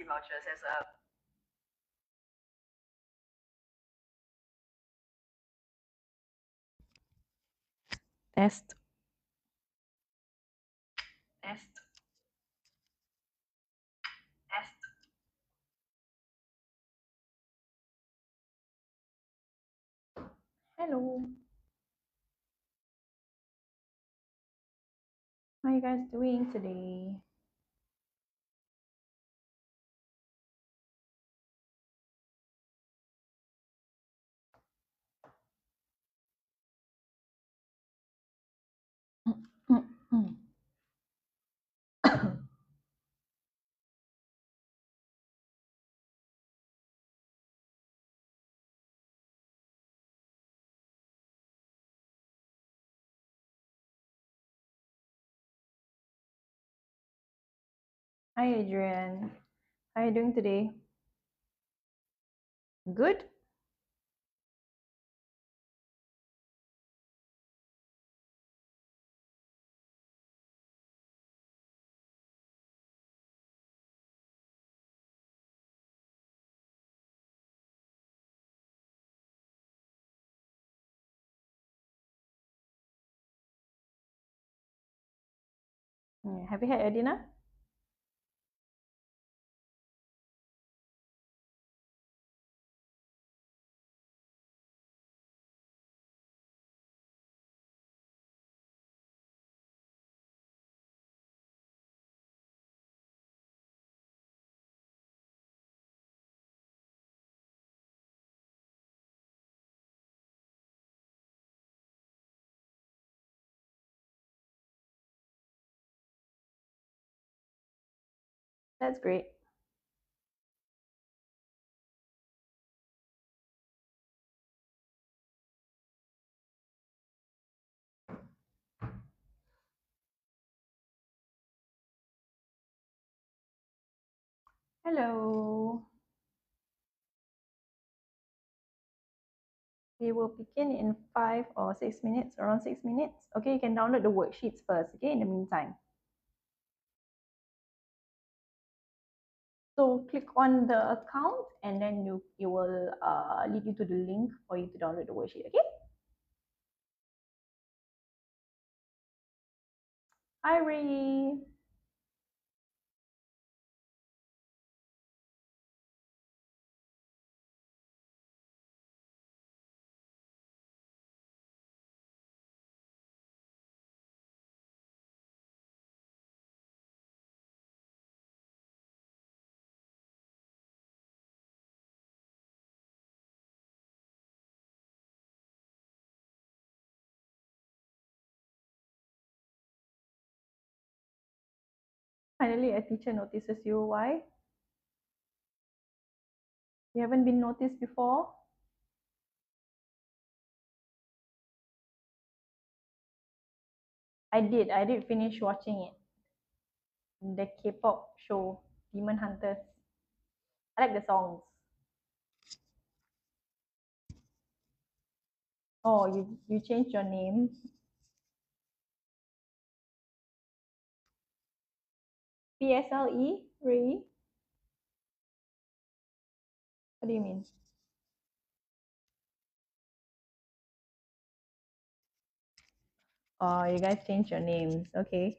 vouchers as a test. Hello. How are you guys doing today? Hi, Adrian. How are you doing today? Good? Have you had your dinner? That's great. Hello. We will begin in 5 or 6 minutes, around 6 minutes. Okay, you can download the worksheets first, okay, in the meantime. So click on the account and then it will lead you to the link for you to download the worksheet, okay? Hi, Ray. Finally, a teacher notices you. Why? You haven't been noticed before? I did finish watching it. The K-pop show, Demon Hunters. I like the songs. Oh, you changed your name. PSLE, Ray? What do you mean? Oh, you guys changed your names. Okay.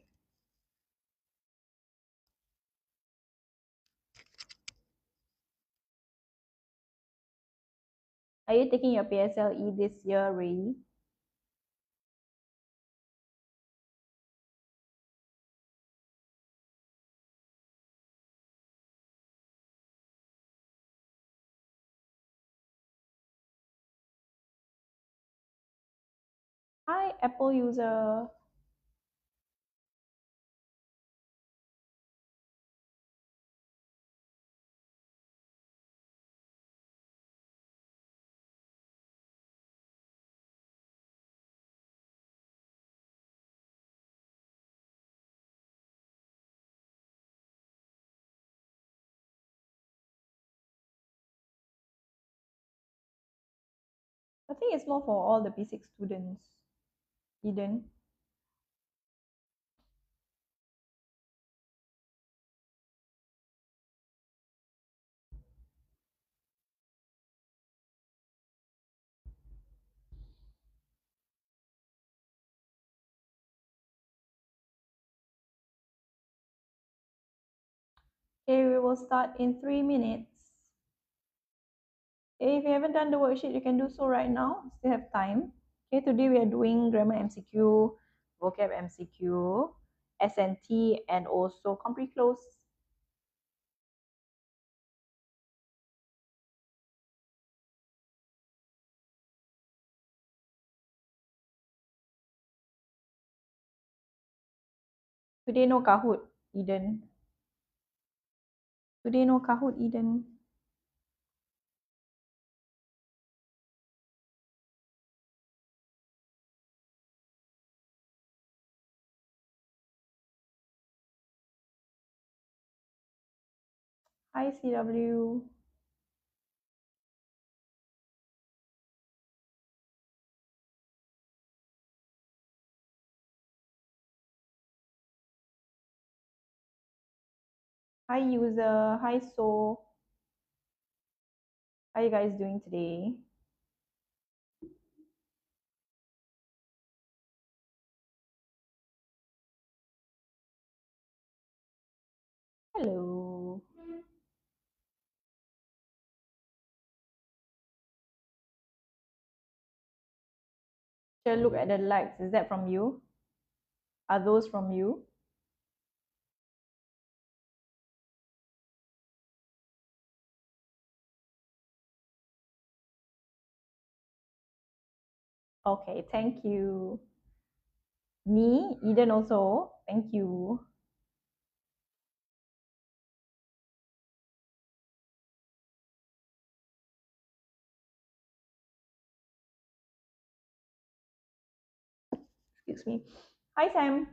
Are you taking your PSLE this year, Ray? Hi, Apple user. I think it's more for all the P6 students. Eden. Okay, we will start in 3 minutes. Okay, if you haven't done the worksheet, you can do so right now. Still have time. Okay, today we are doing grammar MCQ, vocab MCQ, SNT, and also Compre Cloze. Today no Kahoot, Eden. Today no Kahoot, Eden. Hi, CW. Hi, user. Hi, So. How are you guys doing today? Hello. Shall look at the likes. Is that from you? Are those from you? Okay, thank you. Me, Eden also. Thank you. Excuse me. Hi, Sam.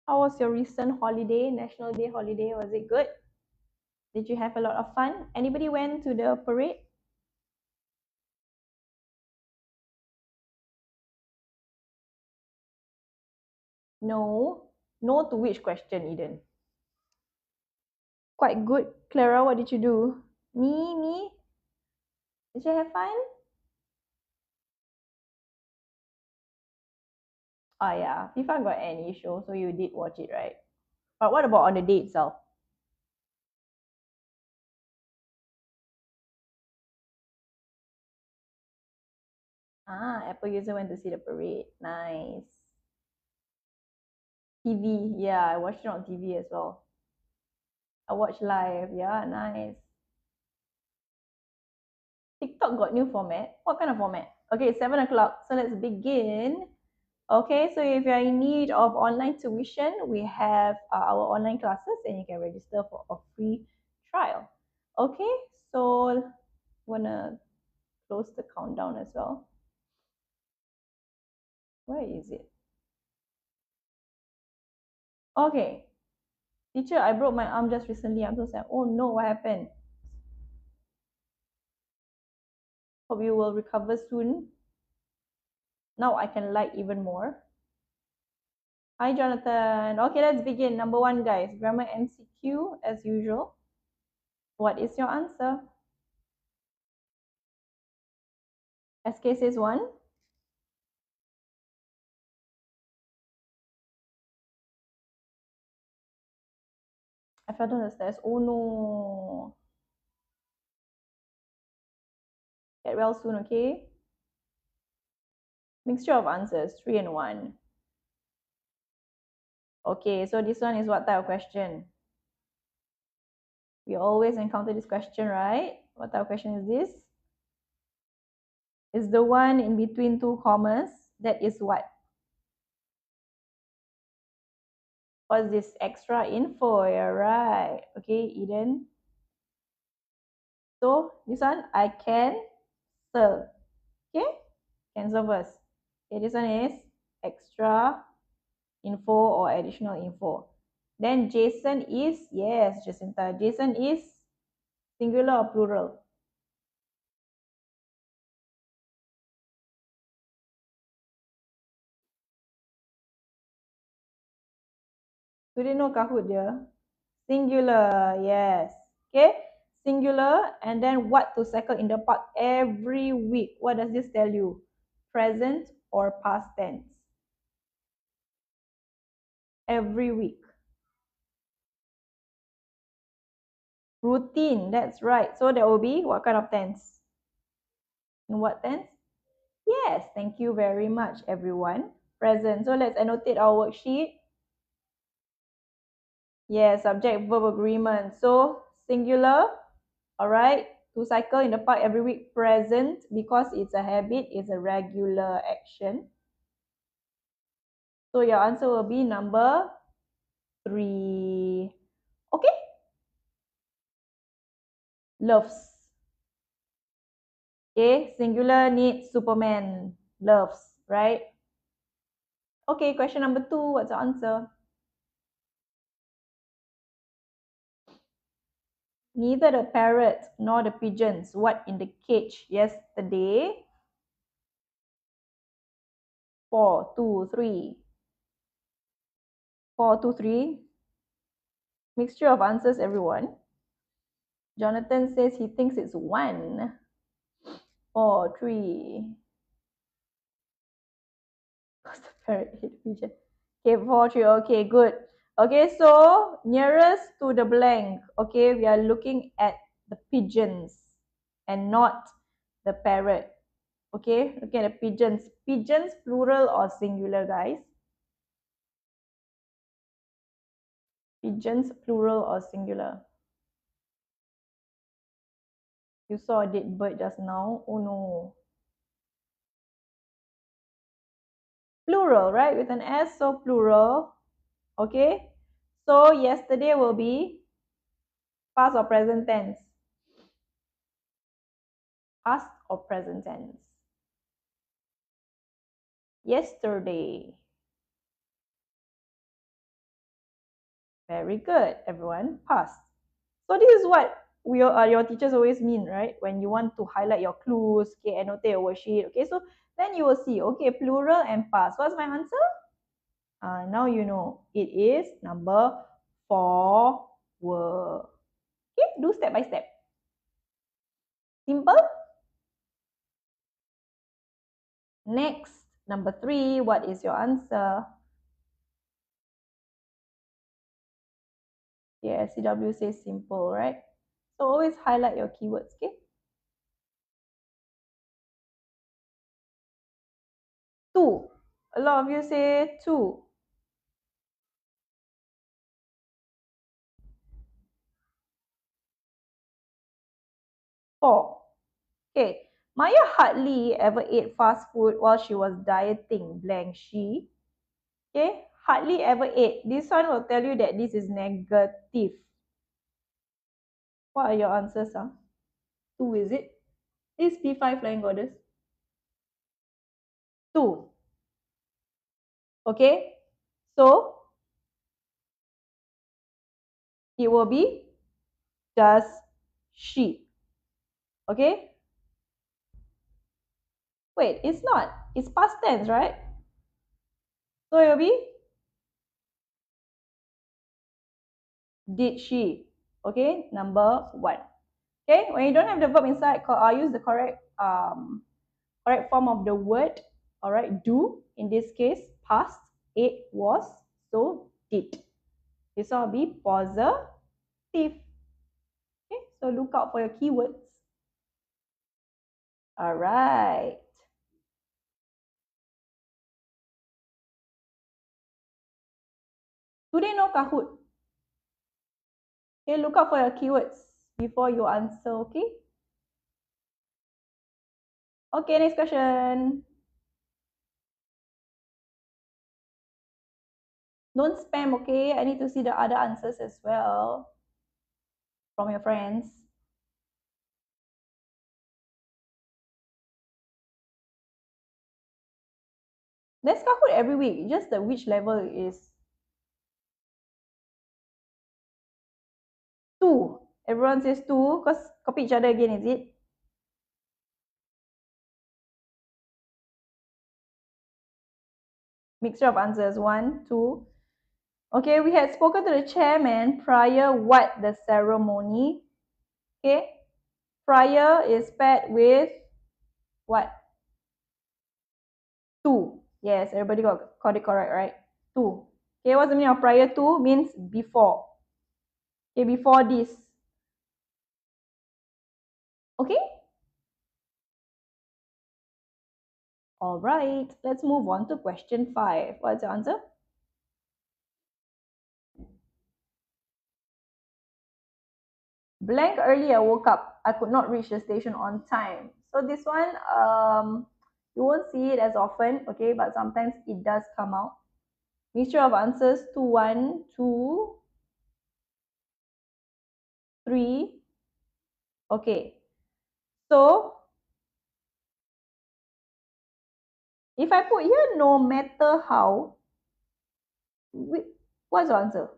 How was your recent holiday, National Day holiday? Was it good? Did you have a lot of fun? Anybody went to the parade? No. No to which question, Eden? Quite good. Clara, what did you do? Me? Did you have fun? Oh yeah, FIFA got any show, so you did watch it, right? But what about on the day itself? Ah, Apple user went to see the parade. Nice. TV, yeah, I watched it on TV as well. I watched live, yeah, nice. TikTok got new format. What kind of format? Okay, 7 o'clock. So let's begin. Okay, so if you're in need of online tuition, we have our online classes and you can register for a free trial. Okay, so I'm gonna close the countdown as well. Where is it? Okay, teacher, I broke my arm just recently. I'm so sad. Oh no, what happened? Hope you will recover soon. Now I can like even more. Hi, Jonathan. Okay, let's begin. Number one, guys, grammar MCQ as usual. What is your answer? SK says one. I fell down the stairs. Oh no. Get well soon, okay? Mixture of answers, 3 and 1. Okay, so this one is what type of question? We always encounter this question, right? What type of question is this? Is the one in between two commas. That is what? What's this extra info? You're right. Okay, Eden. So this one, I can cancel. Okay, cancel first. Okay, this one is extra info or additional info. Then Jason is, yes, Jacinta. Jason is singular or plural? Today no Kahoot dia. Singular, yes. Okay, singular. And then what to cycle in the park every week? What does this tell you? Present or past tense? Every week. Routine, that's right. So that will be what kind of tense? In what tense? Yes, thank you very much, everyone. Present. So let's annotate our worksheet. Yes, subject verb agreement. So singular, all right. To cycle in the park every week, present, because it's a habit, it's a regular action. So your answer will be number 3. Okay. Loves. Okay, singular needs Superman. Loves, right? Okay, question number 2. What's the answer? Neither the parrot nor the pigeons what in the cage yesterday. 4, 2, 3. 4, 2, 3. Mixture of answers, everyone. Jonathan says he thinks it's 1. 4, 3. What's the parrot hit pigeon? Okay, 4, 3. Okay, good. Okay, so nearest to the blank. Okay, we are looking at the pigeons and not the parrot. Okay, looking at the pigeons. Pigeons, plural or singular, guys? Pigeons, plural or singular? You saw a dead bird just now. Oh no. Plural, right? With an S, so plural. Okay. So yesterday will be past or present tense? Past or present tense? Yesterday. Very good, everyone. Past. So this is what your teachers always mean, right? When you want to highlight your clues, okay, annotate your worksheet, okay? So then you will see, okay, plural and past. What's my answer? Now you know. It is number 4 were. Okay, do step by step. Simple. Next, number 3, what is your answer? Yeah, CW says simple, right? So always highlight your keywords, okay? 2. A lot of you say 2. 4. Okay. Maya hardly ever ate fast food while she was dieting. Blank she. Okay. Hardly ever ate. This one will tell you that this is negative. What are your answers? 2, is it? Is P5 flying goddess? 2. Okay. So it will be does she. Okay. Wait, it's not. It's past tense, right? So it will be did she. Okay, number 1. Okay, when you don't have the verb inside, use the correct form of the word. All right, do in this case, past, ate, was, so did. This will be positive. Okay, so look out for your keywords. All right. Do they know Kahoot? Okay, look out for your keywords before you answer, okay? Okay, next question. Don't spam, okay? I need to see the other answers as well from your friends. Let's Kahoot every week, just the which level is 2. Everyone says 2, because copy each other again, is it? Mixture of answers, 1, 2. Okay, we had spoken to the chairman prior what the ceremony. Okay, prior is paired with what? To. Yes, everybody got it correct, right? To. Okay, what's the meaning of prior to? Means before. Okay, before this. Okay? All right, let's move on to question 5. What's your answer? Blank earlier woke up. I could not reach the station on time. So this one, you won't see it as often, okay, but sometimes it does come out. Mixture of answers 2, 1, 2, 3. Okay. So if I put here no matter how, what's your answer?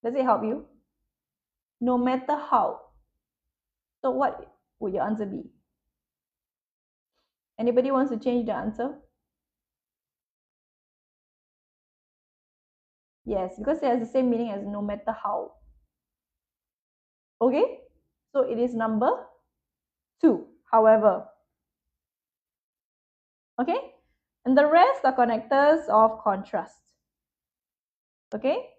Does it help you? No matter how. So what would your answer be? Anybody wants to change the answer? Yes, because it has the same meaning as no matter how. Okay? So it is number 2. However, okay? And the rest are connectors of contrast. Okay?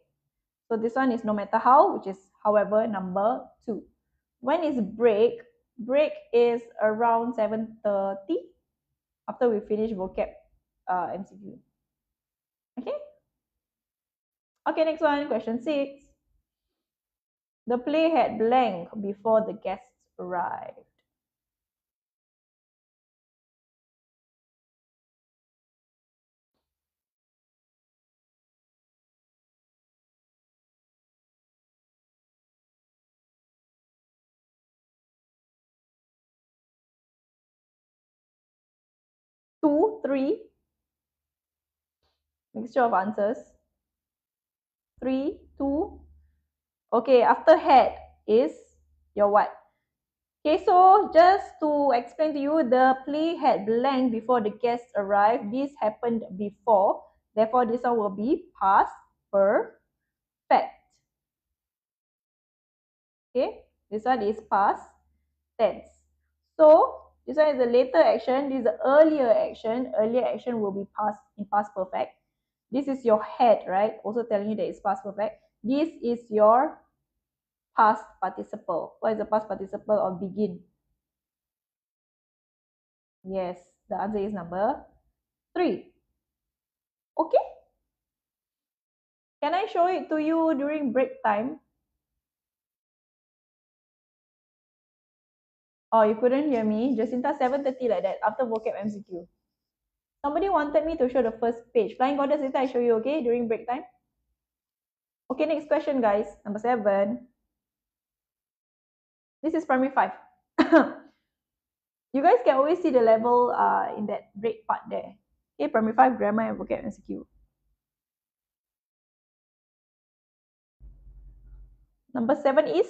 So this one is no matter how, which is however number 2. When is break? Break is around 7:30 after we finish vocab MCQ. Okay? Okay, next one, question 6. The play had blank before the guests arrived. Two, three, mixture of answers. 3, 2. Okay, after had is your what? Okay, so just to explain to you, the play had blank before the guests arrived. This happened before. Therefore, this one will be past perfect. Okay, this one is past tense. So, this one is the later action. This is the earlier action. Earlier action will be past in past perfect. This is your had, right? Also telling you that it's past perfect. This is your past participle. What is the past participle of begin? Yes, the answer is number 3. Okay? Can I show it to you during break time? Oh, you couldn't hear me? Jacinta, 7:30 like that, after vocab MCQ. Somebody wanted me to show the first page. Flying Goddess, later I show you, okay? During break time. Okay, next question, guys. Number 7. This is primary 5. You guys can always see the level in that red part there. Okay, primary 5 grammar and vocab MCQ. Number 7 is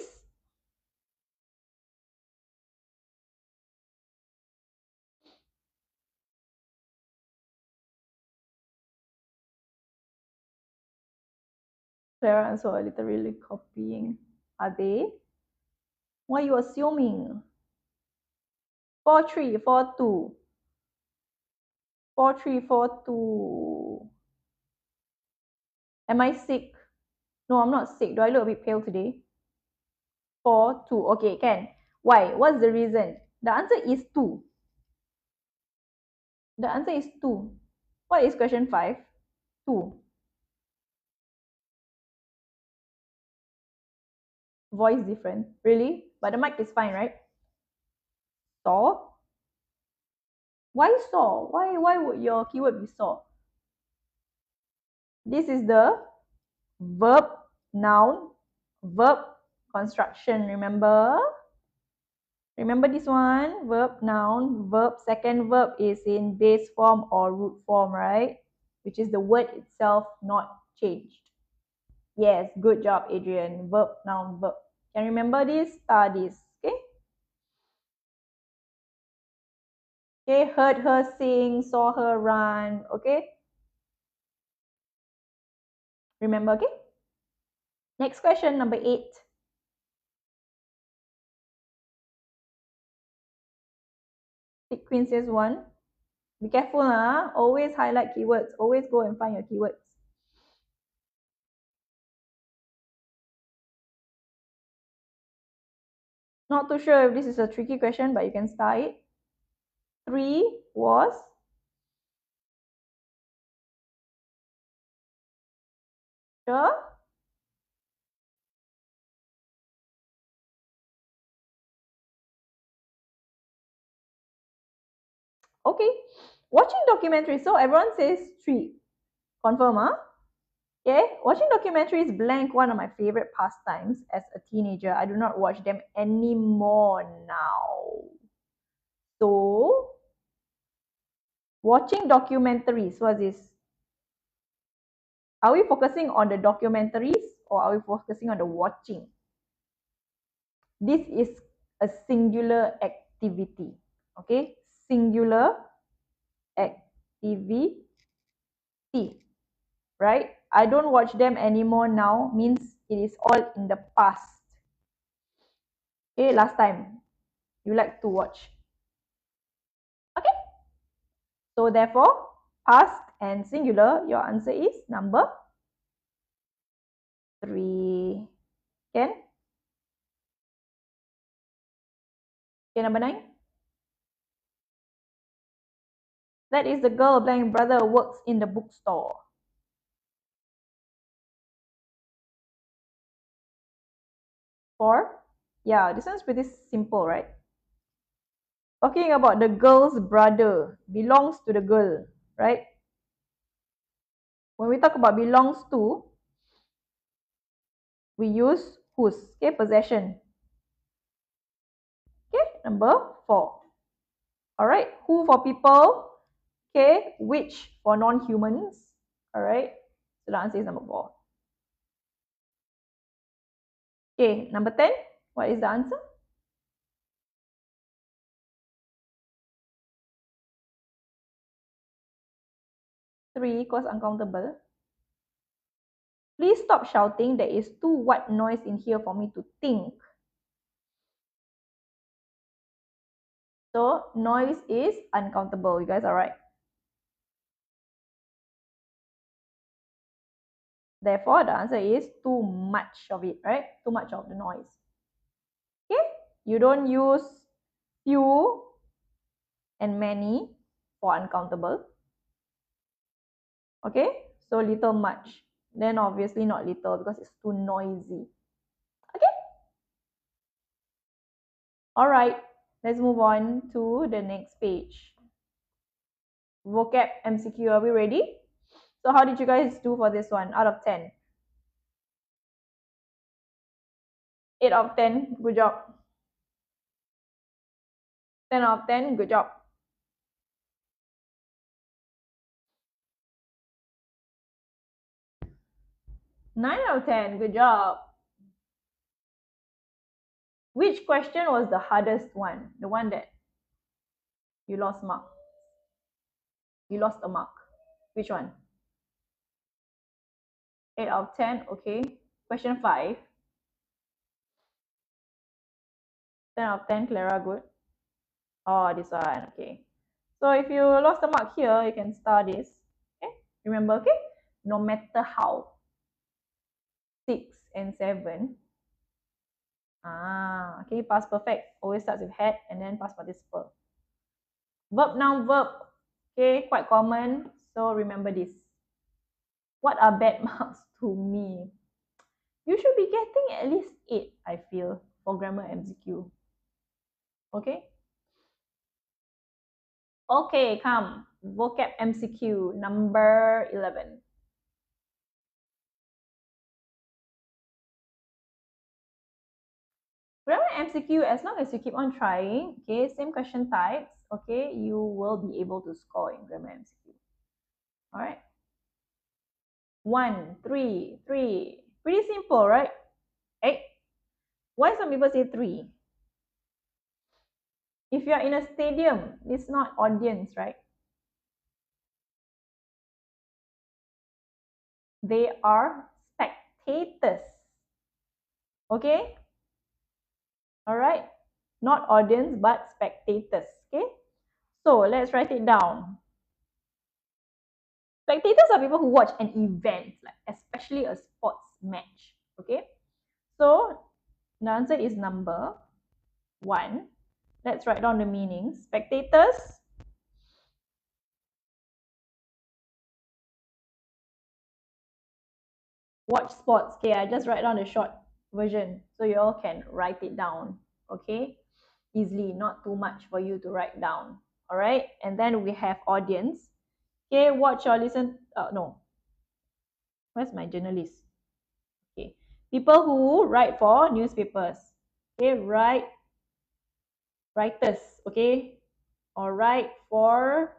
Clara and so are literally copying. Are they? Why are you assuming? 4-3, 4-2. 4-3, 4-2. Am I sick? No, I'm not sick. Do I look a bit pale today? 4-2. Okay, can. Why? What's the reason? The answer is 2. The answer is 2. What is question 5? 2. Voice different. Really? But the mic is fine, right? Saw? Why saw? Why would your keyword be saw? This is the verb, noun, verb construction. Remember? Remember this one? Verb, noun, verb. Second verb is in base form or root form, right? Which is the word itself not changed. Yes, good job, Adrian. Verb, noun, verb. Can you remember this? This. Okay? Okay, heard her sing, saw her run. Okay? Remember, okay? Next question, number 8. Queen says 1. Be careful, huh? Always highlight keywords. Always go and find your keywords. Not too sure if this is a tricky question, but you can start it. 3 was sure. Okay. Watching documentaries. So everyone says 3. Confirm, huh? Okay. Watching documentaries blank one of my favorite pastimes as a teenager. I do not watch them anymore now. So, watching documentaries. What is this? Are we focusing on the documentaries or are we focusing on the watching? This is a singular activity. Okay, singular activity. Right? I don't watch them anymore now means it is all in the past. Okay, last time you like to watch. Okay, so therefore, past and singular, your answer is number 3. Can? Okay, number 9. That is the girl blank brother works in the bookstore. 4. Yeah, this one's pretty simple, right? Talking about the girl's brother belongs to the girl, right? When we talk about belongs to, we use whose, okay, possession. Okay, number 4. All right, who for people, okay, which for non-humans, all right? So the answer is number 4. Okay, number 10, what is the answer? 3 cause uncountable. Please stop shouting. There is too white noise in here for me to think. So noise is uncountable. You guys are right. Therefore, the answer is too much of it, right? Too much of the noise. Okay? You don't use few and many for uncountable. Okay? So little, much. Then obviously not little because it's too noisy. Okay? All right. Let's move on to the next page. Vocab MCQ. Are we ready? So how did you guys do for this one out of 10? 8 out of 10. Good job. 10 out of 10. Good job. 9 out of 10. Good job. Which question was the hardest one? The one that you lost mark. You lost a mark. Which one? 8 out of 10. Okay. Question 5. 10 out of 10. Clara, good. Oh, this one. Okay. So if you lost a mark here, you can start this. Okay. Remember, okay? No matter how. 6 and 7. Okay. Past perfect always starts with had and then past participle. Verb, noun, verb. Okay, quite common. So remember this. What are bad marks to me? You should be getting at least 8, I feel, for grammar MCQ. Okay? Okay, come. Vocab MCQ number 11. Grammar MCQ, as long as you keep on trying, okay, same question types, okay, you will be able to score in grammar MCQ. All right. 1, 3, 3. Pretty simple, right? 8. Why some people say 3? If you're in a stadium, it's not audience, right? They are spectators. Okay? All right? Not audience, but spectators. Okay? So let's write it down. Spectators are people who watch an event, like especially a sports match. Okay? So the answer is number 1. Let's write down the meaning. Spectators watch sports. Okay, I just write down the short version so you all can write it down. Okay, easily, not too much for you to write down. All right, and then we have audience. Okay, watch or listen. No, where's my journalist? Okay, people who write for newspapers. Okay, writers. Okay, or write for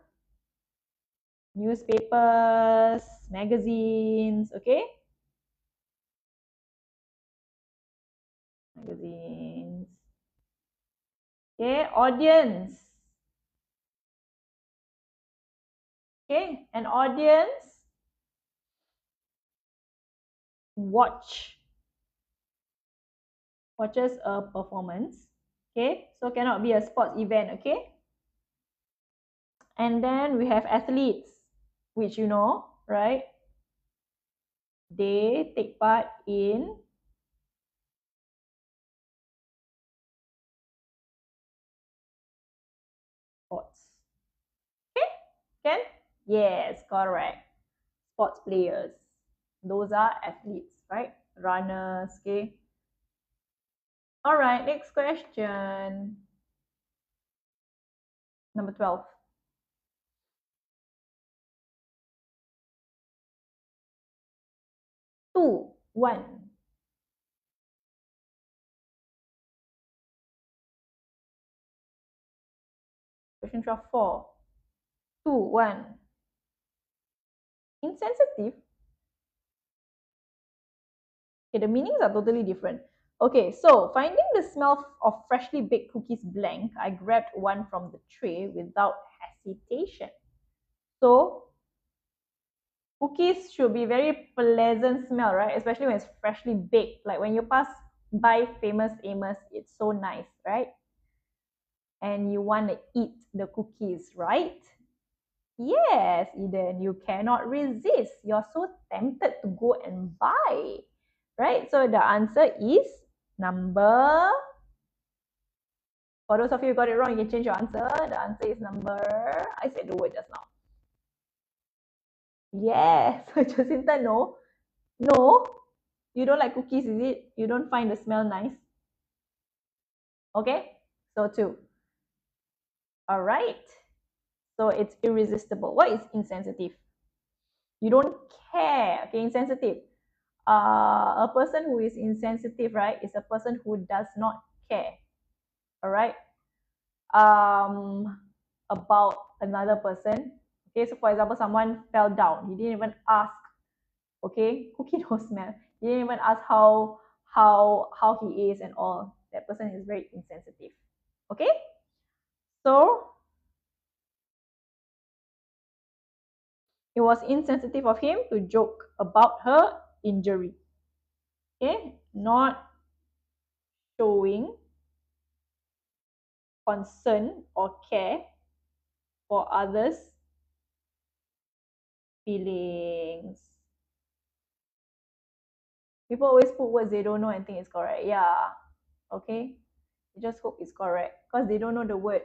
newspapers, magazines. Okay, magazines. Okay, audience. Okay, an audience watches a performance. Okay, so cannot be a sports event. Okay, and then we have athletes, which you know, right? They take part in sports. Okay, can? Yes, correct. Sports players. Those are athletes, right? Runners. Okay. All right, next question. Number 12. 2, 1. Question 12, 4. 2, 1. Insensitive. Okay, the meanings are totally different. Okay, so finding the smell of freshly baked cookies blank, I grabbed one from the tray without hesitation. So cookies should be very pleasant smell, right? Especially when it's freshly baked. Like when you pass by Famous Amos, it's so nice, right? And you want to eat the cookies, right? Yes, Eden, you cannot resist. You're so tempted to go and buy, right? So the answer is number. For those of you who got it wrong, you can change your answer. The answer is number. I said the word just now. Yes, Jacinta, no. No, you don't like cookies, is it? You don't find the smell nice? Okay, so 2. All right. So it's irresistible. What is insensitive? You don't care. Okay, insensitive. A person who is insensitive, right, is a person who does not care. All right. About another person. Okay, so for example, someone fell down. He didn't even ask. Okay, cookie don't smell. He didn't even ask how he is and all. That person is very insensitive. Okay, so it was insensitive of him to joke about her injury. Okay, not showing concern or care for others' feelings. People always put words they don't know and think it's correct. Yeah, okay. You just hope it's correct because they don't know the word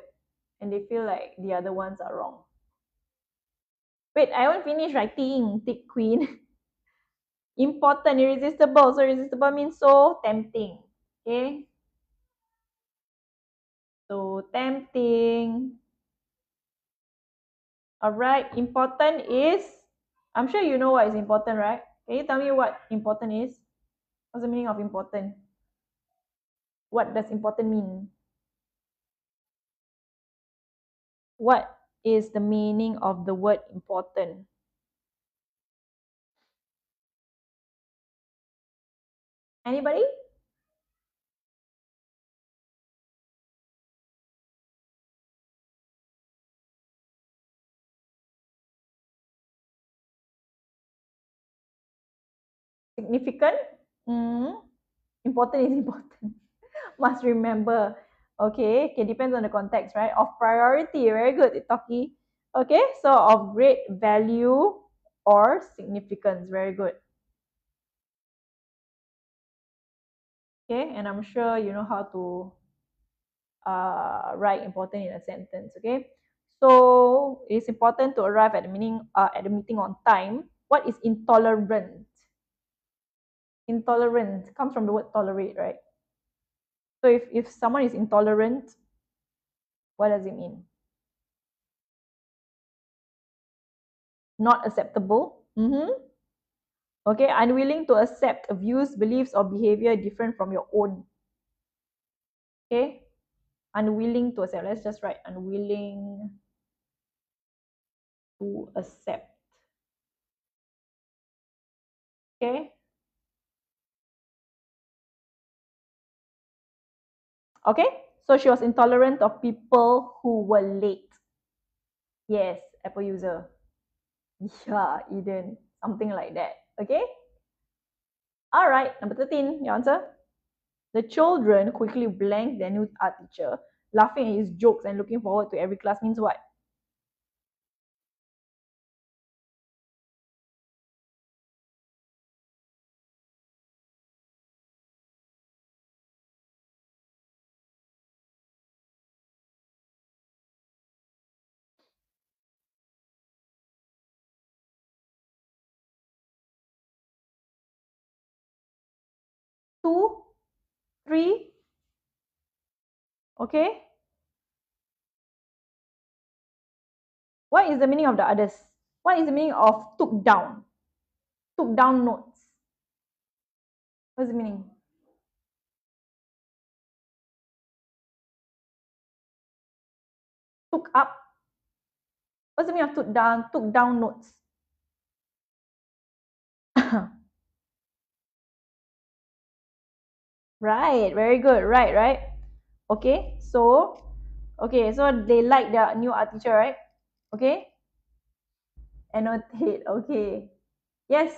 and they feel like the other ones are wrong. Wait, I haven't finished writing, Tick Queen. Important, irresistible. So irresistible means so tempting. Okay. So tempting. All right. Important is, I'm sure you know what is important, right? Can you tell me what important is? What's the meaning of important? What does important mean? What is the meaning of the word important? Anybody? Significant? Important is important. Must remember. Okay, depends on the context, right? Of priority, very good, Itoki. Okay, so of great value or significance, very good. Okay, and I'm sure you know how to write important in a sentence. Okay, so it's important to arrive at the meeting on time. What is intolerant? Intolerant comes from the word tolerate, right? So if someone is intolerant, what does it mean? Not acceptable. Okay, unwilling to accept views, beliefs, or behavior different from your own. Okay, unwilling to accept. Let's just write unwilling to accept. Okay. Okay, so she was intolerant of people who were late. Yes, Apple user. Yeah, Eden. Something like that. Okay. All right, number 13, your answer. The children quickly blanked their new art teacher, laughing at his jokes and looking forward to every class means what? Two, three, okay? What is the meaning of the others? What is the meaning of took down? Took down notes. What's the meaning? Took up. What's the meaning of took down? Took down notes. Right, very good. Right. Okay, so they like their new art teacher, right? Okay, annotate. Okay, yes.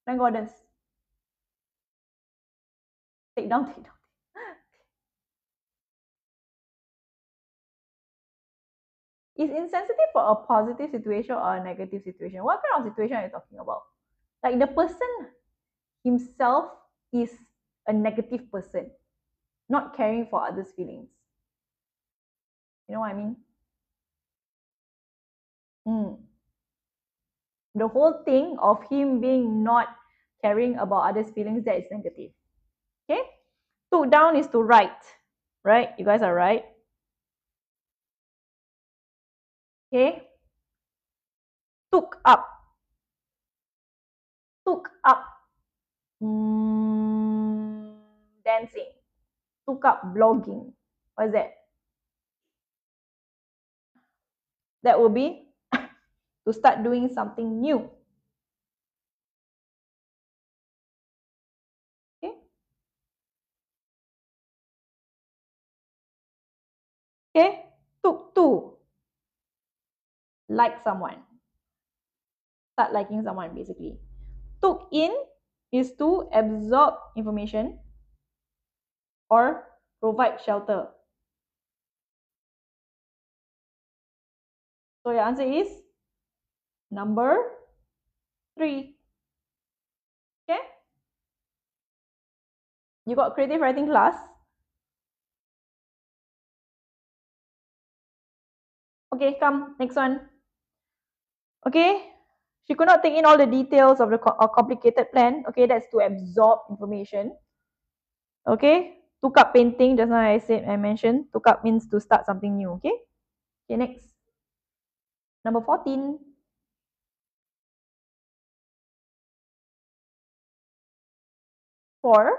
Thank goodness. Take down, take down. Is insensitive for a positive situation or a negative situation? What kind of situation are you talking about? Like the person himself is a negative person, not caring for others' feelings. You know what I mean? The whole thing of him being not caring about others' feelings, that is negative. Okay? Took down is to write. Right? You guys are right. Okay? Took up. Took up. Dancing. Took up blogging. What is that? That would be to start doing something new. Okay? Okay? Took to. Like someone. Start liking someone, basically. Took in is to absorb information or provide shelter. So your answer is number 3. Okay? You got creative writing class. Okay, come, next one. Okay, she could not take in all the details of the complicated plan. Okay, that's to absorb information. Okay, took up painting, just now I mentioned, took up means to start something new. Okay, next. Number 14. For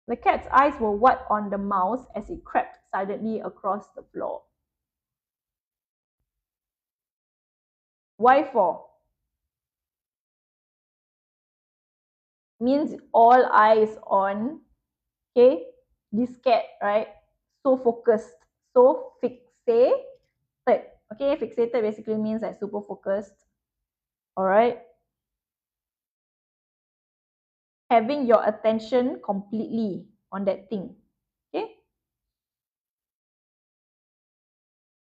the cat's eyes were what on the mouse as it crept silently across the floor. Why for? Means all eyes on, okay, this cat, right? So focused, so fixated. Okay, fixated basically means like super focused. All right. having your attention completely on that thing. Okay?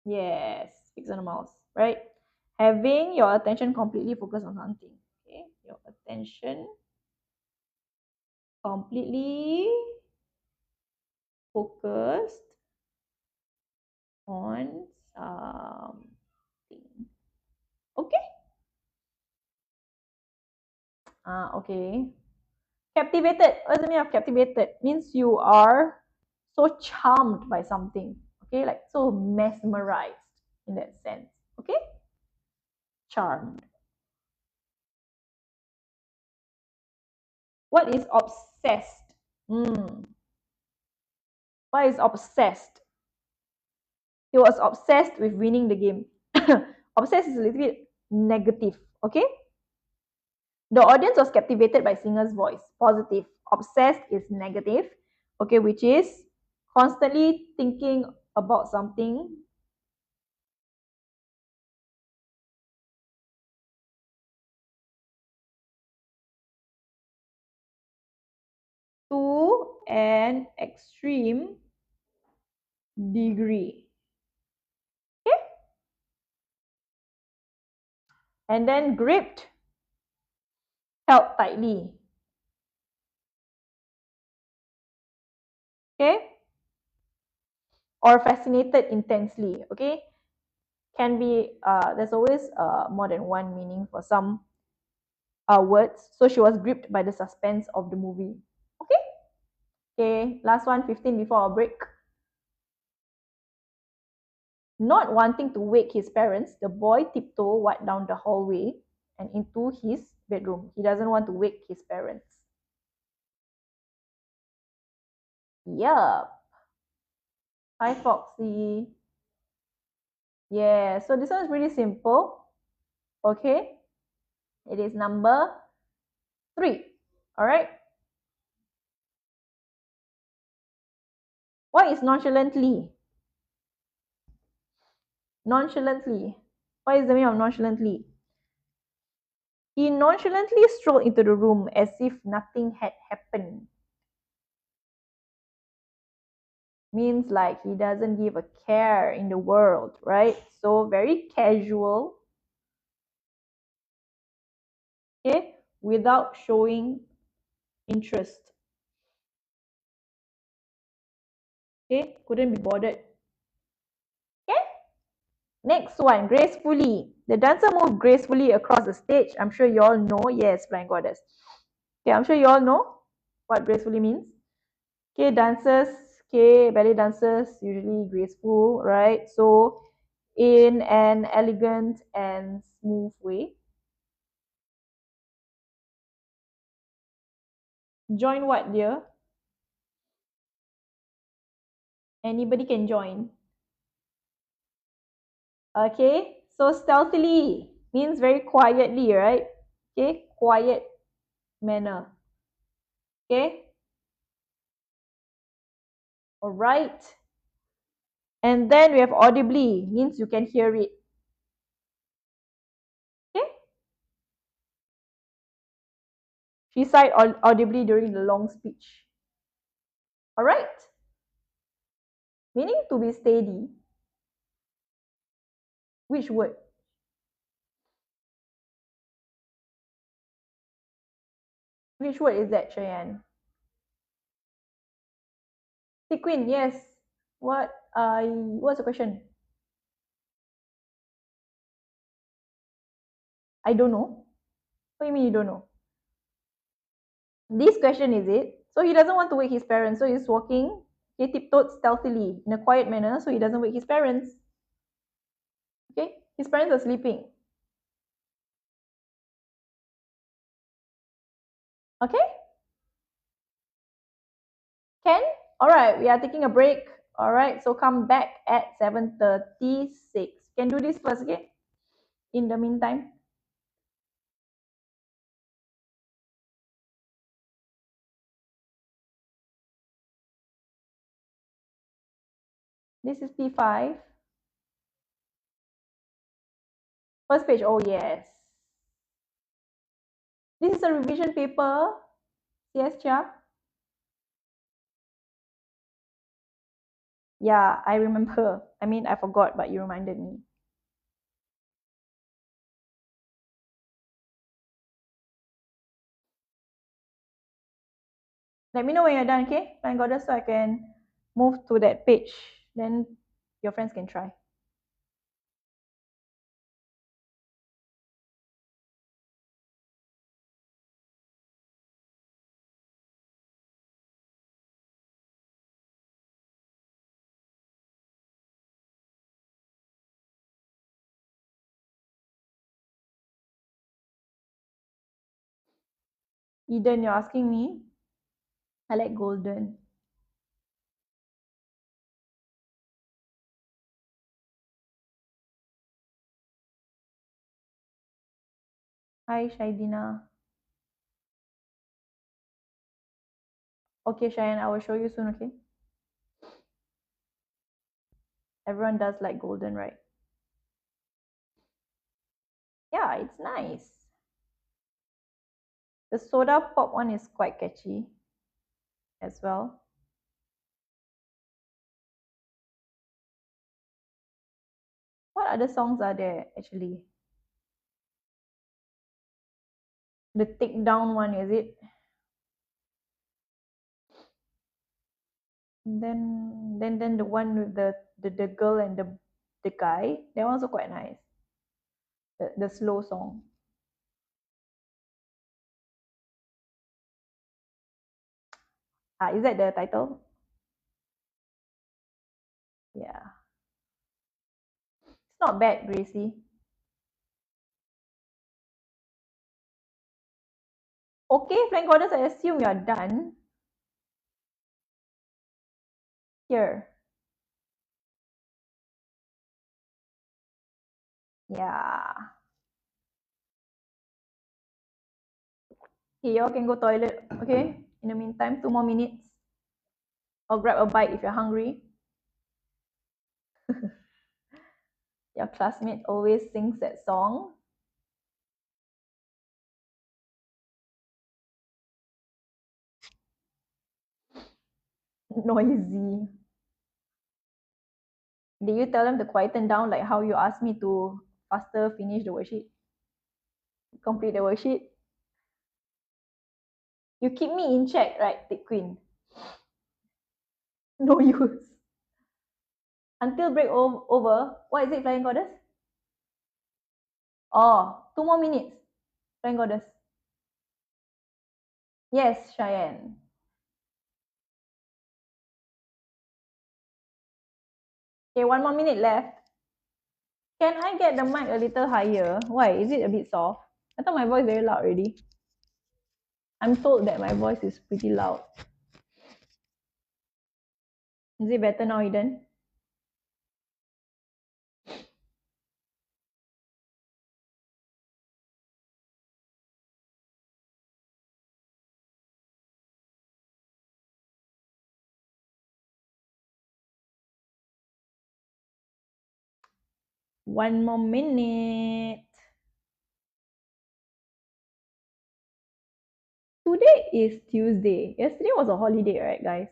Yes, fix on the mouse, right? Having your attention completely focused on something. Okay, your attention completely focused on something. Okay? Okay. Captivated. What's the meaning of captivated? Means you are so charmed by something. Okay, like so mesmerized in that sense. Okay? Charmed. What is obsessed? Hmm. What is obsessed? He was obsessed with winning the game. Obsessed is a little bit negative. Okay? The audience was captivated by singer's voice. Positive. Obsessed is negative. Okay, which is constantly thinking about something. To an extreme degree. Okay? And then gripped, held tightly. Okay? Or fascinated intensely. Okay? Can be, there's always more than one meaning for some words. So she was gripped by the suspense of the movie. Okay? Okay, last one, 15 before our break. Not wanting to wake his parents, the boy tiptoed down the hallway and into his bedroom. He doesn't want to wake his parents. Yup. Hi, Foxy. Yeah, so this one is pretty simple. Okay. It is number 3. All right. What is nonchalantly? Nonchalantly. What is the meaning of nonchalantly? He nonchalantly strolled into the room as if nothing had happened. Means like he doesn't give a care in the world, right? So very casual. Okay, without showing interest. Okay, couldn't be bothered. Okay, next one, gracefully. The dancer moved gracefully across the stage. I'm sure you all know. Yes, Flying Goddess. Okay, I'm sure you all know what gracefully means. Okay, dancers, okay, ballet dancers usually graceful, right? So in an elegant and smooth way. Join what, dear? Anybody can join. Okay, so stealthily means very quietly, right? Okay, quiet manner. Okay, all right. And then we have audibly, means you can hear it. Okay, she sighed audibly during the long speech. All right, meaning to be steady. Which word? Which word is that, Cheyenne? Sequin, yes. What's the question? I don't know. What do you mean you don't know? This question is it? So he doesn't want to wake his parents, so he's walking. He tiptoed stealthily in a quiet manner, so he doesn't wake his parents. Okay, his parents are sleeping. Okay, Ken. All right, we are taking a break. All right, so come back at 7:36. Can do this first, okay? In the meantime, this is P5. First page. Oh yes. This is a revision paper. Yes, Chia? Yeah, I remember. I mean, I forgot, but you reminded me. Let me know when you're done, okay? Flying Goddess, so I can move to that page. Then your friends can try. Eden, you're asking me? I like golden. Hi, Shaidina. Okay, Cheyenne, I will show you soon, okay? Everyone does like golden, right? Yeah, it's nice. The soda pop one is quite catchy as well. What other songs are there actually? The takedown one, is it? Then the one with the girl and the guy, that one's also quite nice. The slow song. Is that the title? Yeah. It's not bad, Gracie. Okay, flying goddess, I assume you're done. Here. Yeah. Okay, y'all can go toilet, okay? In the meantime, 2 more minutes. Or grab a bite if you're hungry. Your classmate always sings that song. Noisy. Did you tell them to quieten down like how you asked me to faster finish the worksheet? Complete the worksheet? You keep me in check, right, Thick Queen? No use. Until break over. What is it, Flying Goddess? Oh, 2 more minutes, Flying Goddess. Yes, Cheyenne. Okay, 1 more minute left. Can I get the mic a little higher? Why? Is it a bit soft? I thought my voice very loud already. I'm told that my voice is pretty loud. Is it better now, Eden? One more minute. Today is Tuesday. Yesterday was a holiday, right, guys?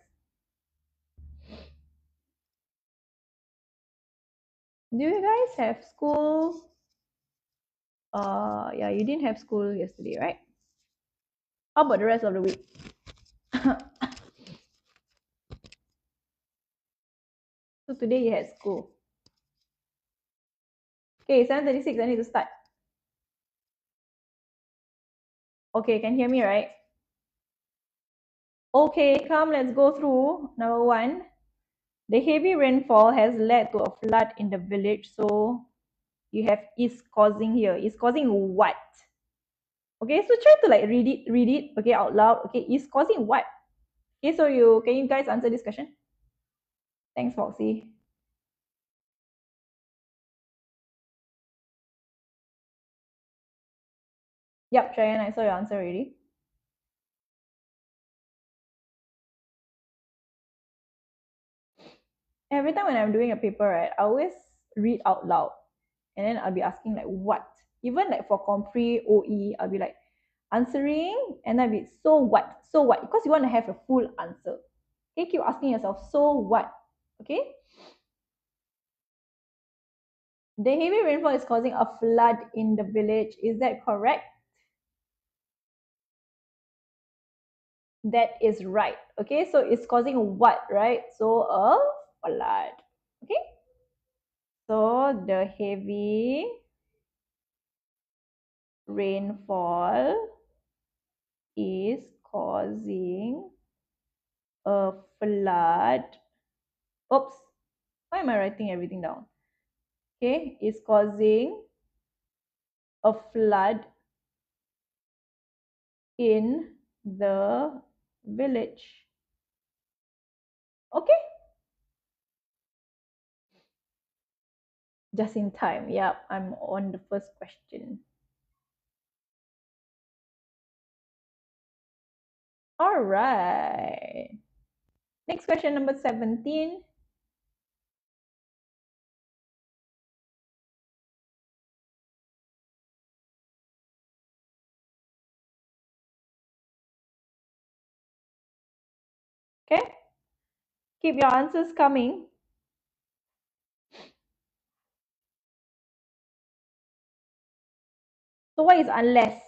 Do you guys have school? Yeah, you didn't have school yesterday, right? How about the rest of the week? So today you had school. Okay, 7:36, I need to start. Okay, can hear me, right? Okay, come, let's go through. Number one, the heavy rainfall has led to a flood in the village. So you have is causing here. Is causing what? Okay, so try to like read it, okay, out loud. Okay, is causing what? Okay, so can you guys answer this question? Thanks, Foxy. Yep, Cheyenne, I saw your answer already. Every time when I'm doing a paper, right, I always read out loud. And then I'll be asking like what? Even like for Compre, OE, I'll be like, answering, and then with so what? So what? Because you want to have a full answer. Okay, keep asking yourself, so what? Okay. The heavy rainfall is causing a flood in the village. Is that correct? That is right. Okay, so it's causing what, right? So a flood. Okay. So the heavy rainfall is causing a flood. Oops, why am I writing everything down? Okay, is causing a flood in the village. Okay, just in time. Yep, I'm on the first question. All right. Next question, number 17. Okay, keep your answers coming. So what is unless?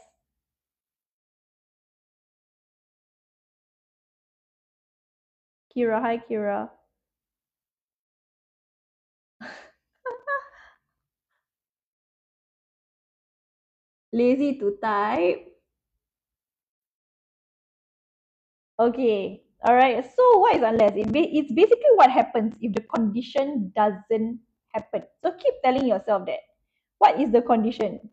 Kira, hi Kira. Lazy to type. Okay, all right. So what is unless? It's basically what happens if the condition doesn't happen. So keep telling yourself that. What is the condition?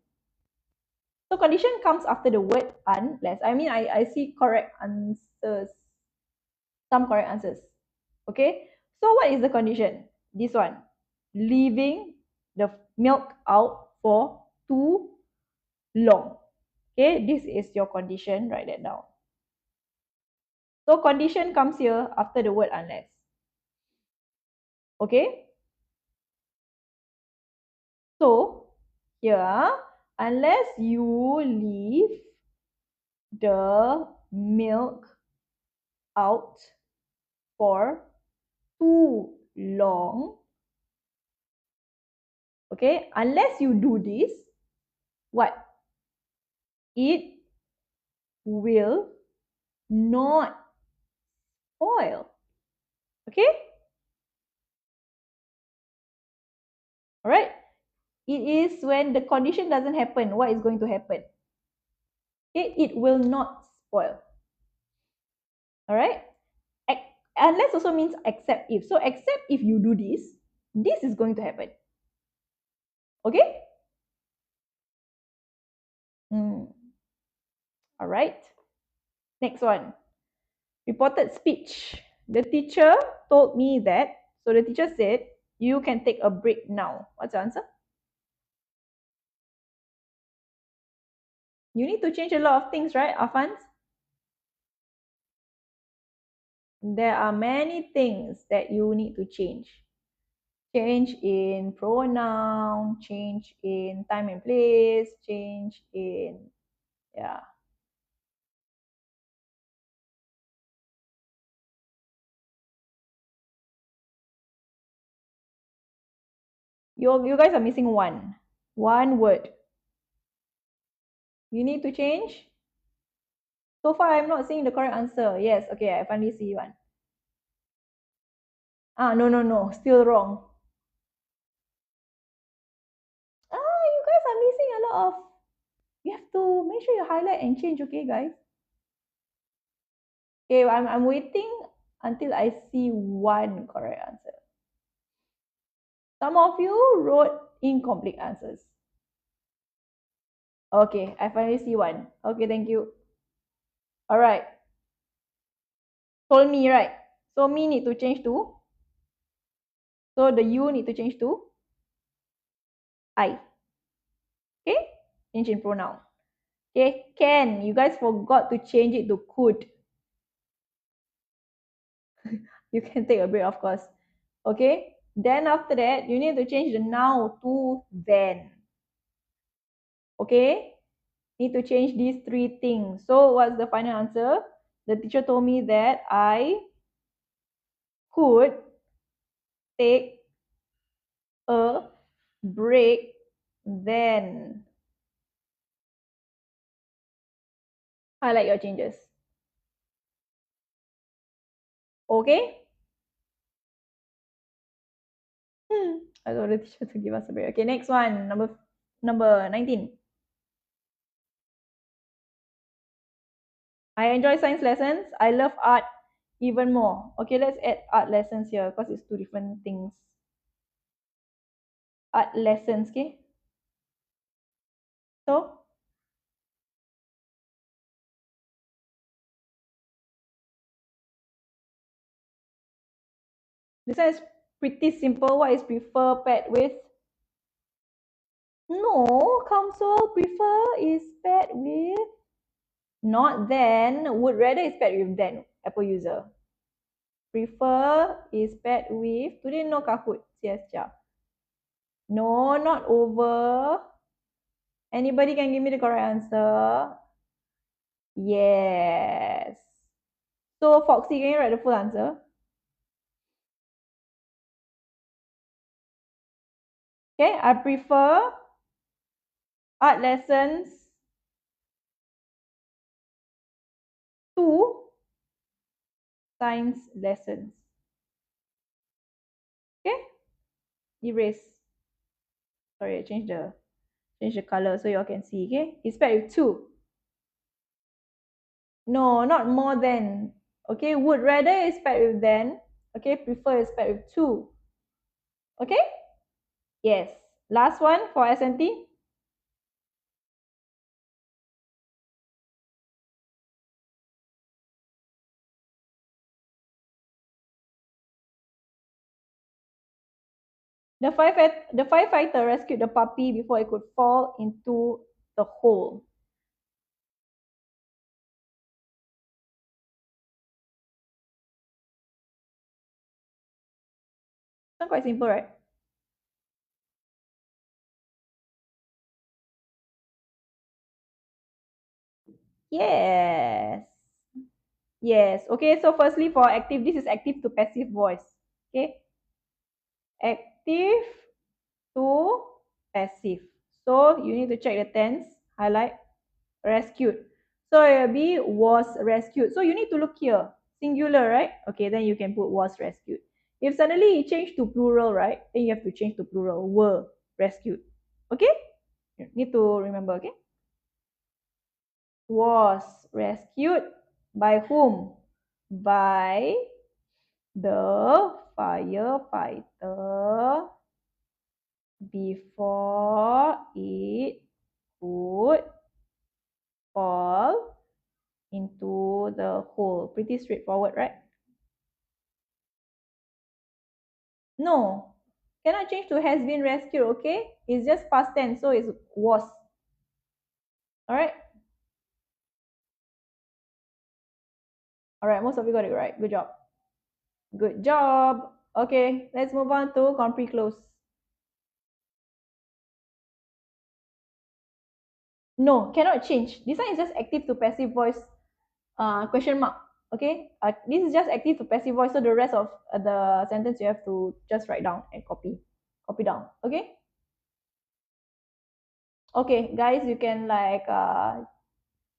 So condition comes after the word unless. I mean, I see correct answers. Some correct answers. Okay. So what is the condition? This one. Leaving the milk out for too long. Okay. This is your condition. Write that down. So condition comes here after the word unless. Okay. So here, unless you leave the milk out for too long, okay, unless you do this, what? It will not spoil. Okay? All right? It is when the condition doesn't happen, what is going to happen? Okay? It will not spoil. All right? Unless also means except if. So except if you do this is going to happen. Okay? All right. Next one. Reported speech. The teacher told me that. So the teacher said, you can take a break now. What's the answer? You need to change a lot of things, right, Afans? There are many things that you need to change. Change in pronoun, change in time and place, change in, yeah. You guys are missing one word. You need to change. So far, I'm not seeing the correct answer. Yes, okay, I finally see one. No, still wrong. You guys are missing a lot of. You have to make sure you highlight and change, okay, guys? Okay, I'm waiting until I see one correct answer. Some of you wrote incomplete answers. Okay, I finally see one. Okay, thank you. All right. Told me, right? So me need to change to. So the you need to change to I. Okay? Change in pronoun. Okay, can. You guys forgot to change it to could. You can take a break, of course. Okay? Then after that, you need to change the now to then. Okay? Need to change these 3 things. So what's the final answer? The teacher told me that I could take a break then. Highlight your changes. Okay? I told the teacher to give us a break. Okay, next one. Number 19. I enjoy science lessons. I love art even more. Okay, let's add art lessons here because it's 2 different things. Art lessons, okay? So, this one is pretty simple. What is prefer paired with? No, counsel prefer is paired with not then. Would rather is paired with then. Apple user. Prefer is paired with. Today no Kahoot. Yes, ja. No, not over. Anybody can give me the correct answer? Yes. So, Foxy, can you write the full answer? Okay, I prefer art lessons to science lessons. Okay, erase. Sorry, I change the color so you all can see. Okay, it's paired with 2. No, not more than. Okay, would rather is paired with than. Okay, prefer is paired with 2. Okay, yes. Last one for SNT. The firefighter rescued the puppy before it could fall into the hole. It's quite simple, right? Yes. Yes. Okay, so firstly for active, this is active to passive voice. Okay. Active to passive. So you need to check the tense, highlight, rescued. So it will be was rescued. So you need to look here. Singular, right? Okay, then you can put was rescued. If suddenly it changed to plural, right? Then you have to change to plural. Were rescued. Okay? You need to remember, okay? Was rescued by whom? By the firefighter before it could fall into the hole. Pretty straightforward, right? No, cannot change to has been rescued, okay? It's just past tense, so it's was. All right? All right, most of you got it right. Good job. Good job. Okay, let's move on to Compre Cloze. No, cannot change. This one is just active to passive voice question mark. Okay, this is just active to passive voice, so the rest of the sentence you have to just write down and copy down. Okay. Okay, guys, you can like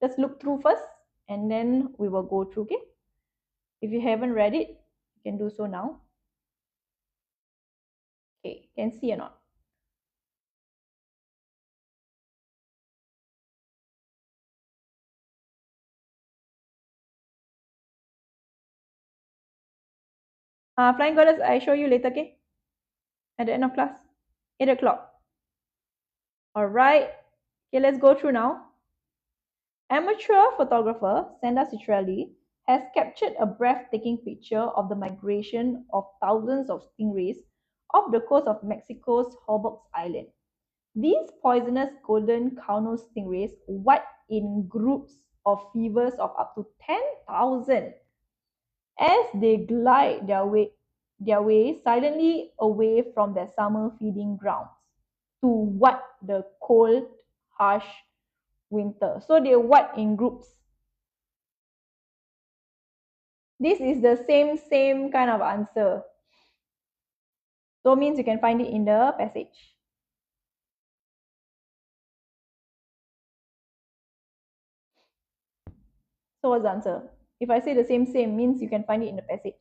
just look through first, and then we will go through. Okay, if you haven't read it, you can do so now. Okay, can see or not? Flying colors, I show you later. Okay, at the end of class, 8 o'clock. All right. Okay, let's go through now. Amateur photographer Sandra Citrelli has captured a breathtaking picture of the migration of thousands of stingrays off the coast of Mexico's Hobart Island. These poisonous golden carno stingrays wipe in groups of fevers of up to 10,000 as they glide their way silently away from their summer feeding grounds to what the cold, harsh winter. So they what in groups? This is the same kind of answer. So means you can find it in the passage. So what's the answer? If I say the same means you can find it in the passage.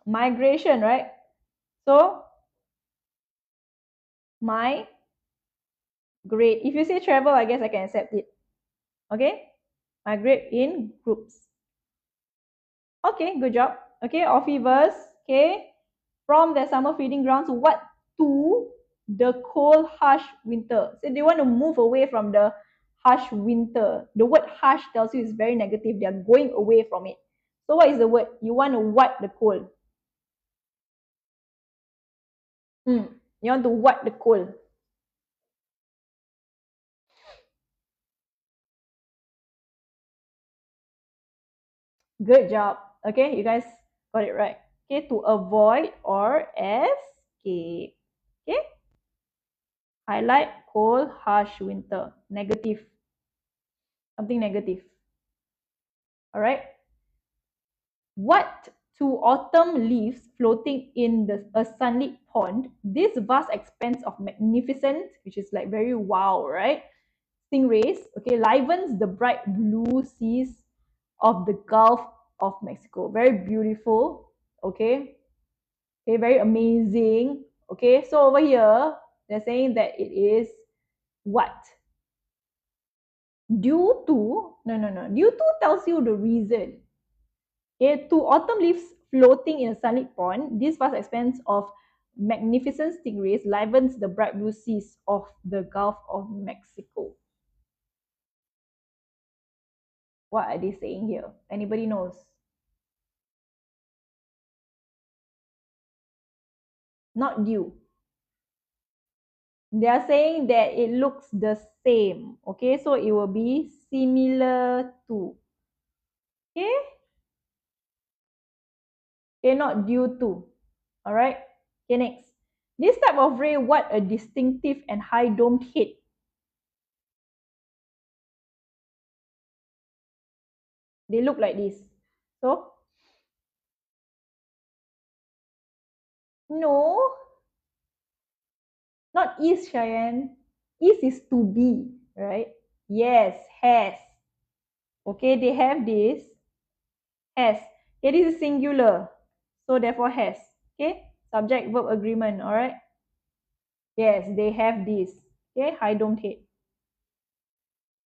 Migration, right? So my grade. If you say travel, I guess I can accept it. Okay? Migrate in groups. Okay, good job. Okay, Orpheus. Okay. From the summer feeding grounds, what to the cold, harsh winter? So they want to move away from the harsh winter. The word harsh tells you it's very negative. They are going away from it. So what is the word? You want to what the cold? You want to what the cold? Good job. Okay, you guys got it right. Okay, to avoid or escape. Okay, highlight cold, harsh winter. Negative. Something negative. All right. What two autumn leaves floating in a sunlit pond? This vast expanse of magnificent, which is like very wow, right? Stingrays, okay, livens the bright blue seas of the Gulf of Mexico. Very beautiful, okay? Okay, very amazing. Okay, so over here, they're saying that it is what? Due to, no. Due to tells you the reason. Okay, two autumn leaves floating in a sunlit pond, this vast expanse of magnificent stingrays livens the bright blue seas of the Gulf of Mexico. What are they saying here? Anybody knows? Not due. They are saying that it looks the same. Okay, so it will be similar to. Okay, okay, not due to. All right. Okay, next. This type of ray, what a distinctive and high domed head. They look like this. So, no, not is, Cheyenne. Is to be, right? Yes, has. Okay, they have this. Has. Okay, this is singular. So therefore has. Okay, subject verb agreement. All right. Yes, they have this. Okay, high domed head.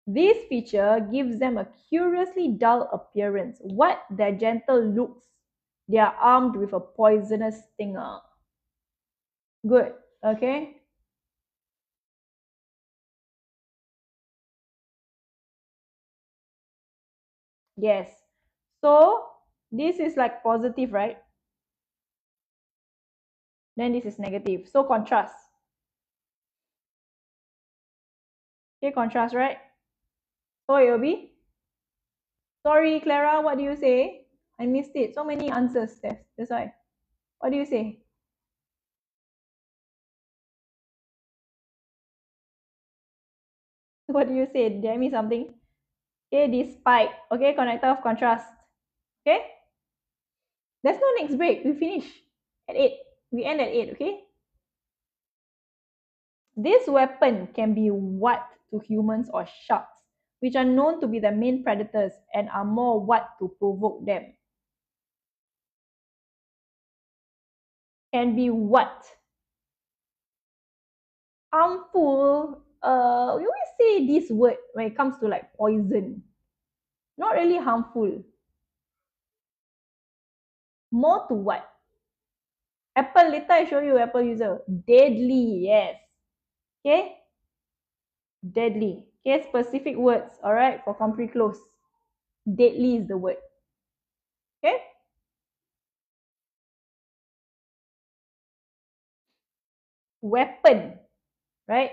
This feature gives them a curiously dull appearance. What their gentle looks. They are armed with a poisonous stinger. Good. Okay. Yes. So this is like positive, right? Then this is negative. So contrast. Okay, contrast, right? So it will be. Sorry, Clara, what do you say? I missed it. So many answers, Steph. That's why. What do you say? What do you say? Did I miss something? Okay, despite. Okay, connector of contrast. Okay? There's no next break. We finish at 8. We end at 8, okay? This weapon can be what to humans or sharks, which are known to be the main predators and are more what to provoke them. Can be what? Harmful. We always say this word when it comes to like poison. Not really harmful. More to what? Apple, later I show you Apple user. Deadly, yes. Okay? Deadly. Okay, specific words, all right, for Compre Cloze. Deadly is the word. Okay? Weapon, right?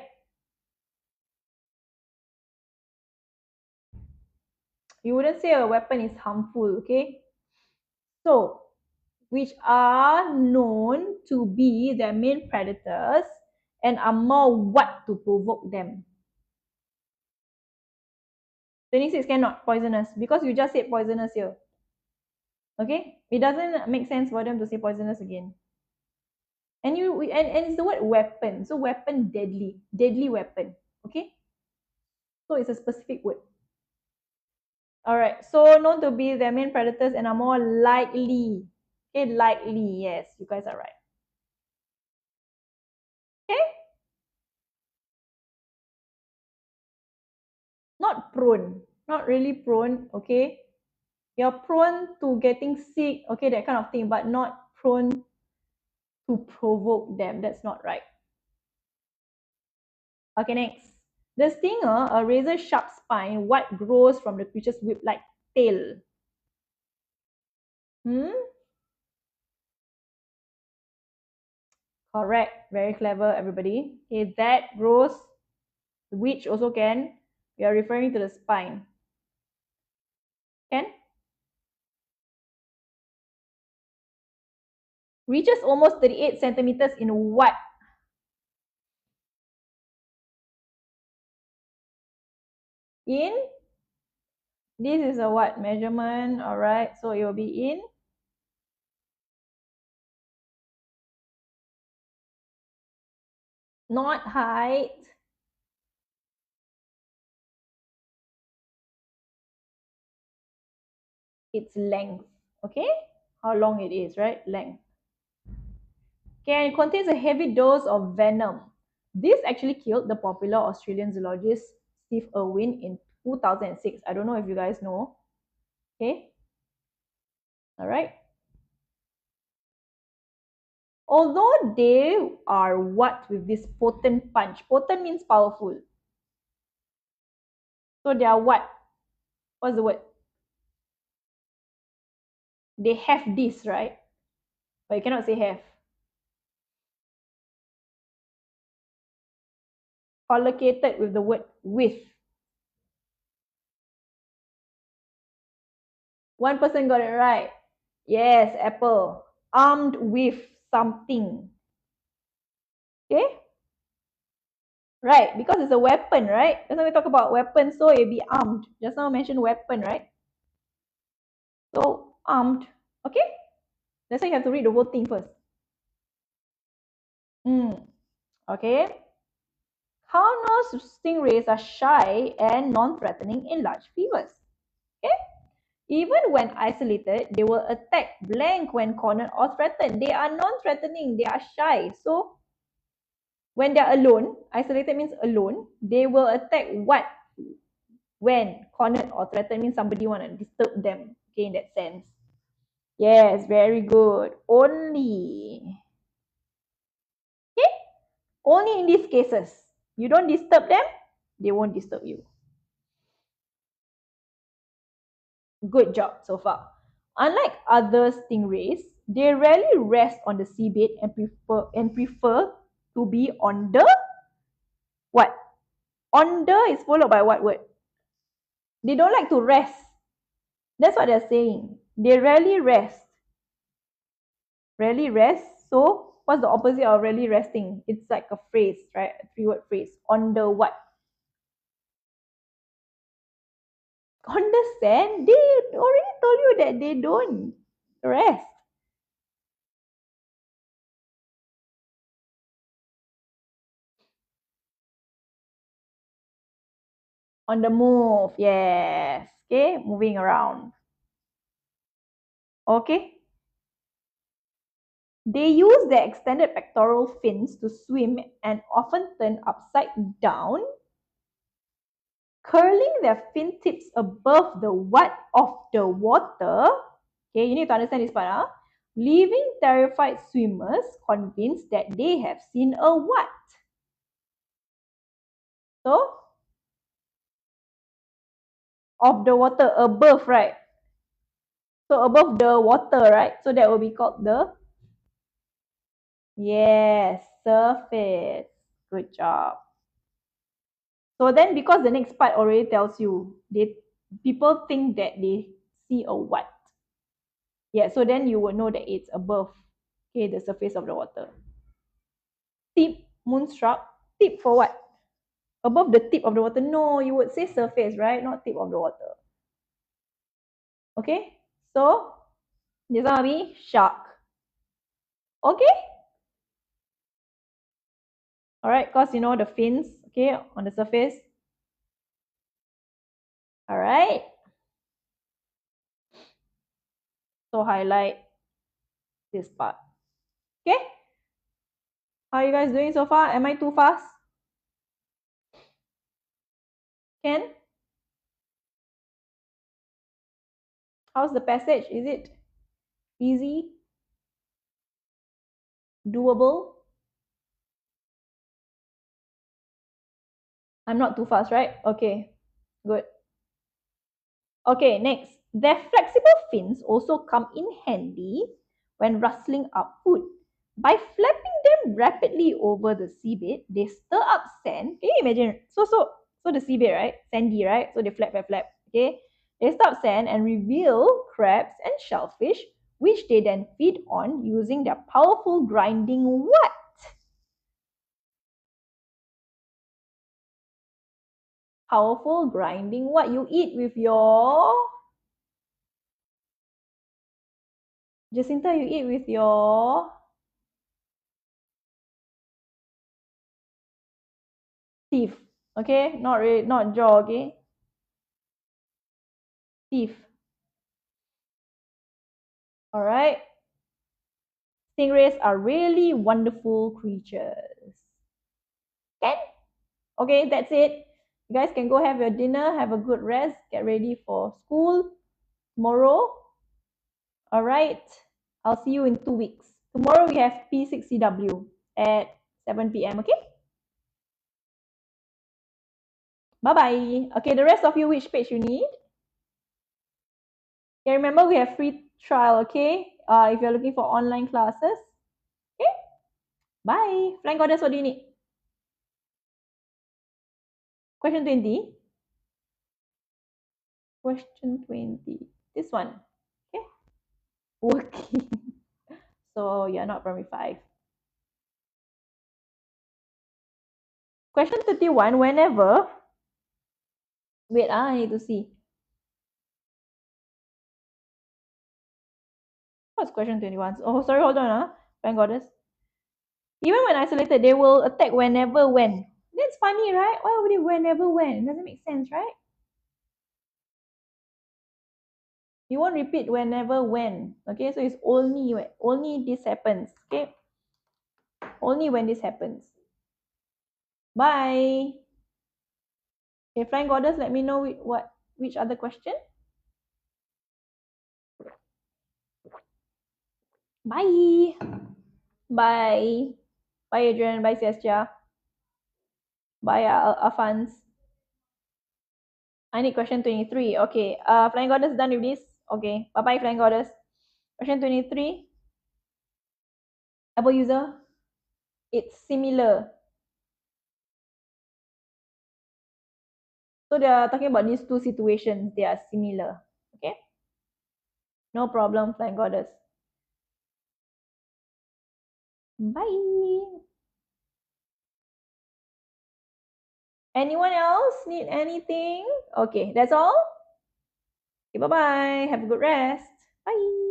You wouldn't say a weapon is harmful, okay? So, which are known to be their main predators and are more what to provoke them. 26 cannot, poisonous, because you just said poisonous here. Okay? It doesn't make sense for them to say poisonous again. And it's the word weapon. So weapon, deadly. Deadly weapon. Okay? So it's a specific word. Alright, so known to be their main predators and are more likely. Okay, likely, yes, you guys are right. Okay? Not prone. Not really prone, okay? You're prone to getting sick, okay, that kind of thing, but not prone to provoke them. That's not right. Okay, next. The stinger, a razor sharp spine, what grows from the creature's whip-like tail? Correct. Very clever, everybody. Okay, that grows, which also can. We are referring to the spine. Can? Reaches almost 38 centimeters in what? In? This is a what? Measurement. All right. So it will be in. Not height. It's length. Okay? How long it is, right? Length. Okay, and it contains a heavy dose of venom. This actually killed the popular Australian zoologist Steve Irwin in 2006. I don't know if you guys know. Okay? All right. Although they are what with this potent punch? Potent means powerful. So they are what? What's the word? They have this, right? But you cannot say have. Collocated with the word with. One person got it right. Yes, apple. Armed with something. Okay? Right, because it's a weapon, right? Just now we talk about weapon, so it'll be armed. Just now I mentioned weapon, right? So, armed. Okay? That's why you have to read the whole thing first. Okay? Cow-nosed stingrays are shy and non-threatening in large fevers. Okay? Even when isolated, they will attack blank when cornered or threatened. They are non-threatening, they are shy. So, when they're alone, isolated means alone, they will attack what? When cornered or threatened means somebody want to disturb them. Okay, in that sense. Yes, very good. Only. Okay? Only in these cases. You don't disturb them, they won't disturb you. Good job so far. Unlike other stingrays, they rarely rest on the seabed and prefer to be on the what? On the is followed by what word? They don't like to rest. That's what they're saying. They rarely rest. Rarely rest. So what's the opposite of rarely resting? It's like a phrase, right? A 3-word phrase. On the what? On the sand? They already told you that they don't rest. On the move, yes. Okay, moving around. Okay. They use their extended pectoral fins to swim and often turn upside down, curling their fin tips above the what of the water. Okay, you need to understand this part. Leaving terrified swimmers convinced that they have seen a what? So, of the water above, right? So above the water, right? So that will be called the, yes, surface. Good job. So then because the next part already tells you, people think that they see a what? Yeah, so then you will know that it's above, okay, the surface of the water. Tip, moonstruck. Tip for what? Above the tip of the water. No, you would say surface, right? Not tip of the water. Okay? So, this one will be shark. Okay? Alright, because you know the fins, okay, on the surface. Alright. So highlight this part. Okay? How are you guys doing so far? Am I too fast? Ken? How's the passage? Is it easy? Doable? I'm not too fast, right? Okay, good. Okay, next. Their flexible fins also come in handy when rustling up food. By flapping them rapidly over the seabed, they stir up sand. Can you imagine? So the seabed, right? Sandy, right? So they flap, flap, flap. Okay. They stir up sand and reveal crabs and shellfish, which they then feed on using their powerful grinding what? Powerful grinding what? You eat with your Jacinta, you eat with your teeth. Okay, not really, not jaw. Okay, teeth. All right. Stingrays are really wonderful creatures. Okay. Okay, that's it. You guys can go have your dinner, have a good rest, get ready for school tomorrow. All right. I'll see you in 2 weeks. Tomorrow we have P6CW at 7 p.m. Okay. Bye bye. Okay, the rest of you, which page you need? Okay, remember we have free trial. Okay, if you're looking for online classes. Okay. Bye. Flying Goddess, what do you need? Question 20. Question 20. This one. Okay. Working. So you're not primary 5. Question 31. Whenever. Wait, I need to see. What's question 21? Oh, sorry, hold on. Flying Goddess. Even when isolated, they will attack whenever when. That's funny, right? Why would it whenever when? It doesn't make sense, right? You won't repeat whenever when. Okay, so it's only this happens. Okay, only when this happens. Bye. Okay, Flying Goddess, let me know which other question. Bye. Bye. Bye, Adrian. Bye, Siastia. Bye, Afans. I need question 23. Okay, Flying Goddess done with this. Okay, bye-bye, Flying Goddess. Question 23. Apple user. It's similar. So they are talking about these two situations. They are similar. Okay. No problem, Flying Goddess. Bye. Anyone else need anything? Okay, that's all. Okay, bye-bye. Have a good rest. Bye.